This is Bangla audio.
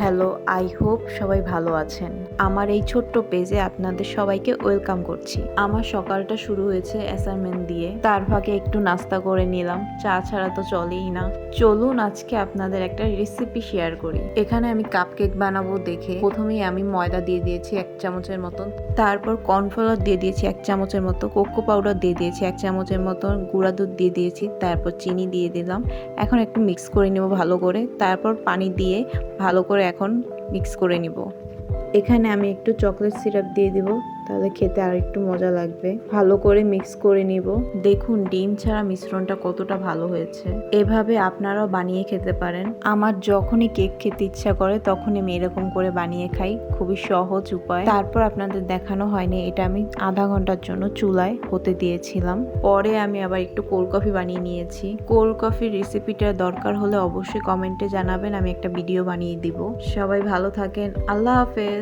হ্যালো, আই হোপ সবাই ভালো আছেন। আমার এই ছোট্ট পেজে আপনাদের সবাইকে ওয়েলকাম করছি। আমার সকালটা শুরু হয়েছে অ্যাসাইনমেন্ট দিয়ে, তার ফাঁকে একটু নাস্তা করে নিলাম। চা ছাড়া তো চলেই না। চলুন আজকে আপনাদের একটা রেসিপি শেয়ার করি। এখানে আমি কাপকেক বানাবো দেখে প্রথমেই আমি ময়দা দিয়ে দিয়েছি 1 চামচের মতন, তারপর কর্নফ্লাওয়ার দিয়ে দিয়েছি 1 চামচের মতো, কোকো পাউডার দিয়ে দিয়েছি 1 চামচের মতো, গুঁড়া দুধ দিয়ে দিয়েছি, তারপর চিনি দিয়ে দিলাম। এখন একটু মিক্স করে নেব ভালো করে, তারপর পানি দিয়ে ভালো করে এখন মিক্স করে নিব। এখানে আমি একটু চকলেট সিরাপ দিয়ে দিব, তাহলে খেতে আর একটু মজা লাগবে। ভালো করে মিক্স করে নিব। দেখুন ডিম ছাড়া মিশ্রণটা কতটা ভালো হয়েছে। এভাবে আপনারাও বানিয়ে খেতে পারেন। আমার যখনই কেক খেতে ইচ্ছা করে তখনই আমি এরকম করে বানিয়ে খাই, খুবই সহজ উপায়। তারপর আপনাদের দেখানো হয়নি, এটা আমি আধা ঘন্টার জন্য চুলায় হতে দিয়েছিলাম। পরে আমি আবার একটু কোল্ড কফি বানিয়ে নিয়েছি। কোল্ড কফির রেসিপিটা দরকার হলে অবশ্যই কমেন্টে জানাবেন, আমি একটা ভিডিও বানিয়ে দিব। সবাই ভালো থাকেন, আল্লাহ হাফেজ।